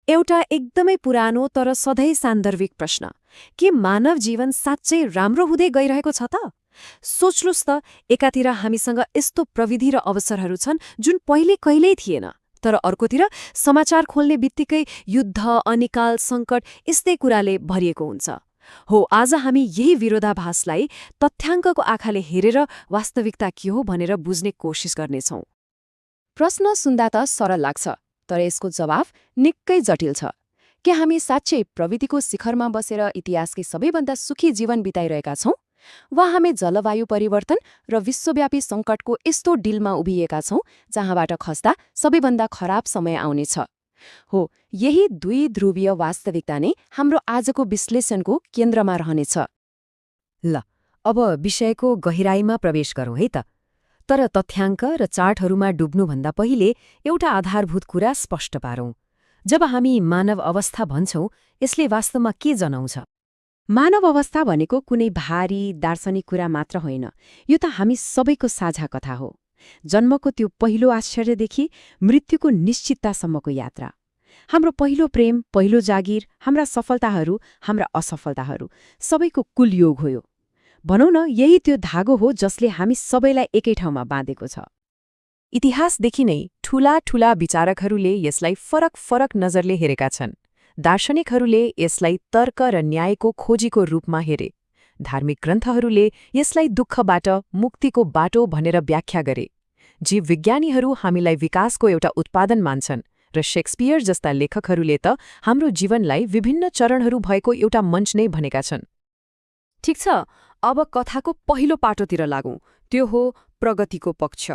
एउटा एकदमै पुरानो तर सधैँ सान्दर्भिक प्रश्न, के मानव जीवन साँच्चै राम्रो हुँदै गइरहेको छ त? सोच्नुस् त, एकातिर हामीसँग यस्तो प्रविधि र अवसरहरू छन् जुन पहिले कहिल्यै थिएन, तर अर्कोतिर समाचार खोल्ने बित्तिकै युद्ध, अनिकाल, सङ्कट यस्तै कुराले भरिएको हुन्छ। हो, आज हामी यही विरोधाभासलाई तथ्याङ्कको आँखाले हेरेर वास्तविकता के हो भनेर बुझ्ने कोसिस गर्नेछौँ। प्रश्न सुन्दा त सरल लाग्छ, तर यसको जवाफ निकै जटिल छ। के हामी साँच्चै प्रविधिको शिखरमा बसेर इतिहासकै सबैभन्दा सुखी जीवन बिताइरहेका छौँ? वा हामी जलवायु परिवर्तन र विश्वव्यापी सङ्कटको यस्तो डिलमा उभिएका छौँ जहाँबाट खस्दा सबैभन्दा खराब समय आउनेछ? हो, यही दुई ध्रुवीय वास्तविकता नै हाम्रो आजको विश्लेषणको केन्द्रमा रहनेछ। ल, अब विषयको गहिराईमा प्रवेश गरौँ है त। तर तथ्याङ्क र चार्टहरूमा डुब्नुभन्दा पहिले एउटा आधारभूत कुरा स्पष्ट पारौँ। जब हामी मानव अवस्था भन्छौँ, यसले वास्तवमा के जनाउँछ? मानव अवस्था भनेको कुनै भारी दार्शनिक कुरा मात्र होइन, यो त हामी सबैको साझा कथा हो। जन्मको त्यो पहिलो आश्चर्यदेखि मृत्युको निश्चिततासम्मको यात्रा। हाम्रो पहिलो प्रेम, पहिलो जागिर, हाम्रा सफलताहरू, हाम्रा असफलताहरू, सबैको कुल योग हो यो। भनौँ न, यही त्यो धागो हो जसले हामी सबैलाई एकै ठाउँमा बाँधेको छ। इतिहासदेखि नै ठूला ठूला विचारकहरूले यसलाई फरक फरक नजरले हेरेका छन्। दार्शनिकहरूले यसलाई तर्क र न्यायको खोजीको रूपमा हेरे। धार्मिक ग्रन्थहरूले यसलाई दुःखबाट मुक्तिको बाटो भनेर व्याख्या गरे। जीवविज्ञानीहरू हामीलाई विकासको एउटा उत्पादन मान्छन्, र शेक्सपियर जस्ता लेखकहरूले त हाम्रो जीवनलाई विभिन्न चरणहरू भएको एउटा मञ्च नै भनेका छन्। ठिक छ, अब कथाको पहिलो पाटोतिर लागौँ, त्यो हो प्रगतिको पक्ष।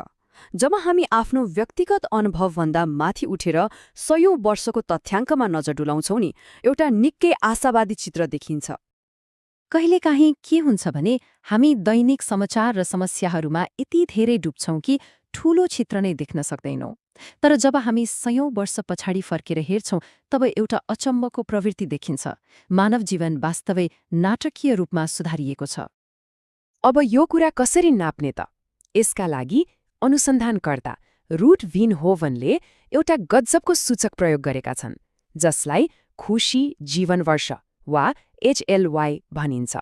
जब हामी आफ्नो व्यक्तिगत अनुभवभन्दा माथि उठेर 100औं वर्षको तथ्याङ्कमा नजर डुलाउँछौँ नि, एउटा निकै आशावादी चित्र देखिन्छ। कहिलेकाहीँ के हुन्छ भने हामी दैनिक समाचार र समस्याहरूमा यति धेरै डुब्छौँ कि ठूलो चित्र नै देख्न सक्दैनौँ। तर जब हामी 100औं वर्ष पछाडि फर्केर हेर्छौँ, तब एउटा अचम्मको प्रवृत्ति देखिन्छ। मानव जीवन वास्तवै नाटकीय रूपमा सुधारिएको छ। अब यो कुरा कसरी नाप्ने त? यसका लागि अनुसन्धानकर्ता रुट विन होभनले एउटा गजबको सूचक प्रयोग गरेका छन्, जसलाई खुशी जीवन वर्ष वा HLY भनिन्छ।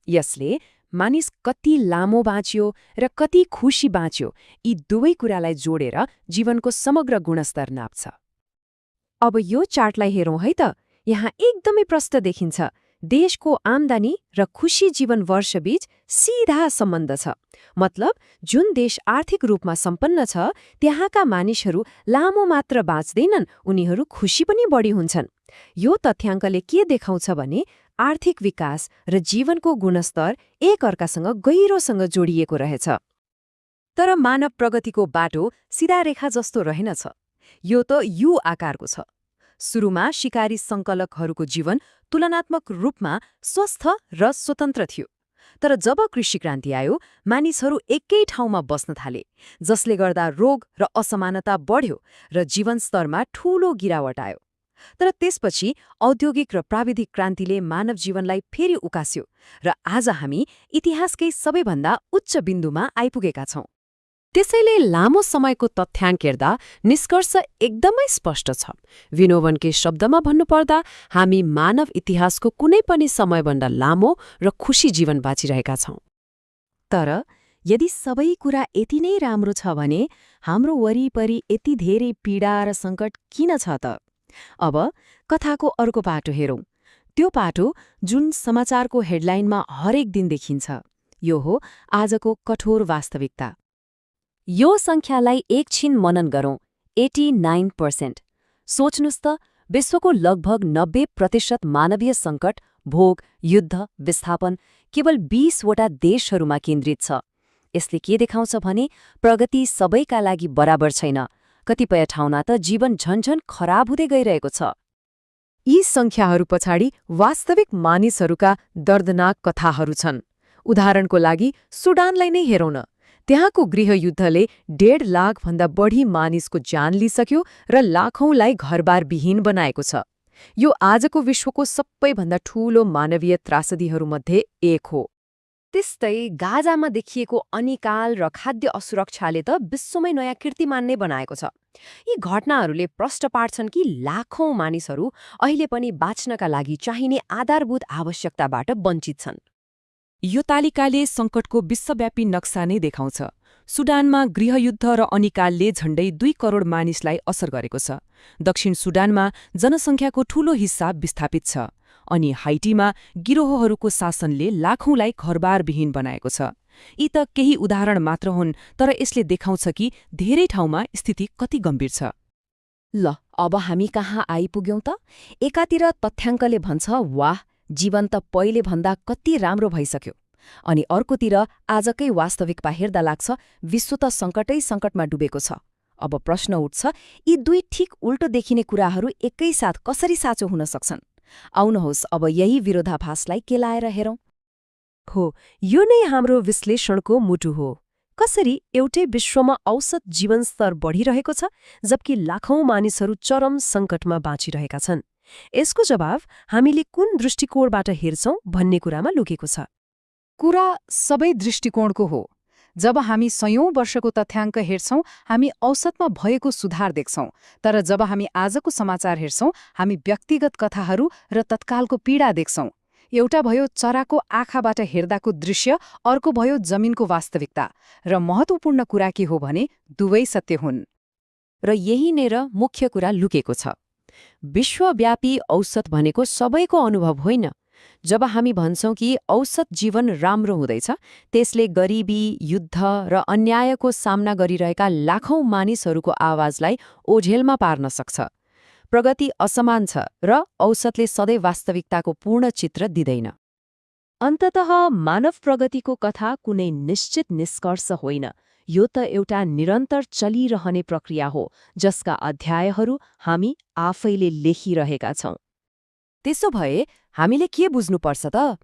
यसले मानिस कति लामो बाँच्यो र कति खुशी बाँच्यो, यी दुवै कुरालाई जोडेर जीवनको समग्र गुणस्तर नाप्छ। अब यो चार्टलाई हेरौँ है त। यहाँ एकदमै प्रष्ट देखिन्छ। देशको आम्दानी र खुशी जीवन वर्षबीच सीधा सम्बन्ध छ। मतलब, जुन देश आर्थिक रूपमा सम्पन्न छ, त्यहाँका मानिसहरू लामो मात्र बाँच्दैनन्, उनीहरू खुशी पनि बढी हुन्छन्। यो तथ्याङ्कले के देखाउँछ भने आर्थिक विकास र जीवनको गुणस्तर एकअर्कासँग गहिरोसँग जोडिएको रहेछ। तर मानव प्रगतिको बाटो सिधा रेखा जस्तो रहेनछ। यो त यू आकारको छ। सुरुमा शिकारी सङ्कलकहरूको जीवन तुलनात्मक रूपमा स्वस्थ र स्वतन्त्र थियो। तर जब कृषि क्रान्ति आयो, मानिसहरू एकै ठाउँमा बस्न थाले, जसले गर्दा रोग र असमानता बढ्यो र जीवनस्तरमा ठूलो गिरावट आयो। तर त्यसपछि औद्योगिक र प्राविधिक क्रान्तिले मानव जीवनलाई फेरि उकास्यो, र आज हामी इतिहासकै सबैभन्दा उच्च बिन्दुमा आइपुगेका छौँ। त्यसैले लामो समयको तथ्याङ्क हेर्दा निष्कर्ष एकदमै स्पष्ट छ। विनोभनकै शब्दमा भन्नुपर्दा, हामी मानव इतिहासको कुनै पनि समयभन्दा लामो र खुशी जीवन बाँचिरहेका छौँ। तर यदि सबै कुरा यति नै राम्रो छ भने हाम्रो वरिपरि यति धेरै पीडा र सङ्कट किन छ त? अब कथाको अर्को पाटो हेरौँ। त्यो पाटो जुन समाचारको हेडलाइनमा हरेक दिन देखिन्छ। यो हो आजको कठोर वास्तविकता। यो सङ्ख्यालाई एकछिन मनन गरौँ। 89%। सोच्नुस् त, विश्वको लगभग 90% मानवीय सङ्कट, भोग, युद्ध, विस्थापन केवल 20वटा देशहरूमा केन्द्रित छ। यसले के देखाउँछ भने प्रगति सबैका लागि बराबर छैन। कतिपय ठाउँमा त जीवन झन्झन खराब हुँदै गइरहेको छ। यी सङ्ख्याहरू पछाडि वास्तविक मानिसहरूका दर्दनाक कथाहरू छन्। उदाहरणको लागि सुडानलाई नै हेरौँ न। त्यहाँको गृहयुद्धले 1.5 लाखभन्दा बढी मानिसको ज्यान लिइसक्यो र लाखौंलाई घरबार विहीन बनाएको छ। यो आजको विश्वको सबैभन्दा ठूलो मानवीय त्रासदीहरूमध्ये एक हो। त्यस्तै गाजामा देखिएको अनिकाल र खाद्य असुरक्षाले त विश्वमै नयाँ कीर्तिमान नै बनाएको छ। यी घटनाहरूले प्रश्न पार्छन् कि लाखौं मानिसहरू अहिले पनि बाँच्नका लागि चाहिने आधारभूत आवश्यकताबाट वञ्चित छन्। यो तालिकाले सङ्कटको विश्वव्यापी नक्सा नै देखाउँछ। सुडानमा गृहयुद्ध र अनिकालले झण्डै 2 करोड मानिसलाई असर गरेको छ। दक्षिण सुडानमा जनसङ्ख्याको ठूलो हिस्सा विस्थापित छ। अनि हाइटीमा गिरोहहरूको शासनले लाखौंलाई घरबारविहीन बनाएको छ। यी त केही उदाहरण मात्र हुन्, तर यसले देखाउँछ कि धेरै ठाउँमा स्थिति कति गम्भीर छ। ल, अब हामी कहाँ आइपुग्यौं त? एकातिर तथ्याङ्कले भन्छ, वाह, जीवन त पहिले भन्दा कति राम्रो भइसक्यो। अनि अर्कोतिर आजकै वास्तविकता हेर्दा लाग्छ विश्व त सङ्कटमा डुबेको छ। अब प्रश्न उठ्छ, यी दुई ठिक उल्टो देखिने कुराहरू एकैसाथ कसरी साँचो हुन सक्छन्? आउनुहोस् अब यही विरोधाभासलाई केलाएर हेरौं। हो, यो नै हाम्रो विश्लेषणको मुटु हो। कसरी एउटै विश्वमा औसत जीवनस्तर बढिरहेको छ, जबकि लाखौं मानिसहरू चरम सङ्कटमा बाँचिरहेका छन्? यसको जवाब हामीले कुन दृष्टिकोणबाट हेर्छौं भन्ने कुरामा लुकेको छ। कुरा सबै दृष्टिकोणको हो। जब हामी सयौं वर्षको तथ्याङ्क हेर्छौं, हामी औसतमा भएको सुधार देख्छौं। तर जब हामी आजको समाचार हेर्छौं, हामी व्यक्तिगत कथाहरू र तत्कालको पीडा देख्छौं। एउटा भयो चराको आँखाबाट हेर्दाको दृश्य, अर्को भयो जमिनको वास्तविकता। र महत्त्वपूर्ण कुरा के हो भने दुवै सत्य हुन्। र यही नै र मुख्य कुरा लुकेको छ। विश्वव्यापी औसत भनेको सबैको अनुभव होइन। जब हामी भन्छौं कि औसत जीवन राम्रो हुँदैछ, त्यसले गरिबी, युद्ध र अन्यायको सामना गरिरहेका लाखौं मानिसहरूको आवाजलाई ओझेलमा पार्न सक्छ। प्रगति असमान छ र औसतले सधैँ वास्तविकताको पूर्ण चित्र दिँदैन। अन्ततः मानव प्रगतिको कथा कुनै निश्चित निष्कर्ष होइन। यो त एउटा निरन्तर चलिरहने प्रक्रिया हो, जसका अध्यायहरू हामी आफैले लेखिरहेका छौं। त्यसो भए हामीले के बुझ्नुपर्छ त?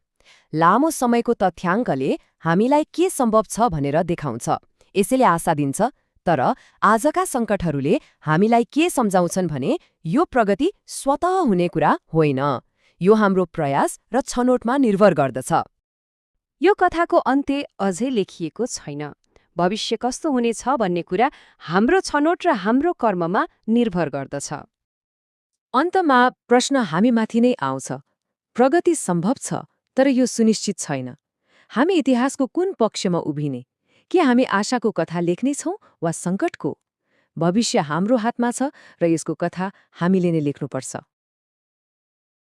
लामो समयको तथ्याङ्कले हामीलाई के सम्भव छ भनेर देखाउँछ, यसैले आशा दिन्छ। तर आजका सङ्कटहरूले हामीलाई के सम्झाउँछन् भने यो प्रगति स्वतः हुने कुरा होइन। यो हाम्रो प्रयास र छनोटमा निर्भर गर्दछ। यो कथाको अन्त्य अझै लेखिएको छैन। भविष्य कस्तो हुनेछ भन्ने कुरा हाम्रो छनोट र हाम्रो कर्ममा निर्भर गर्दछ। अन्तमा प्रश्न हामीमाथि नै आउँछ, प्रगति सम्भव छ, तर यो सुनिश्चित छैन। हामी इतिहासको कुन पक्षमा उभिने? के हामी आशाको कथा लेख्नेछौँ वा सङ्कटको? भविष्य हाम्रो हातमा छ र यसको कथा हामीले नै लेख्नुपर्छ।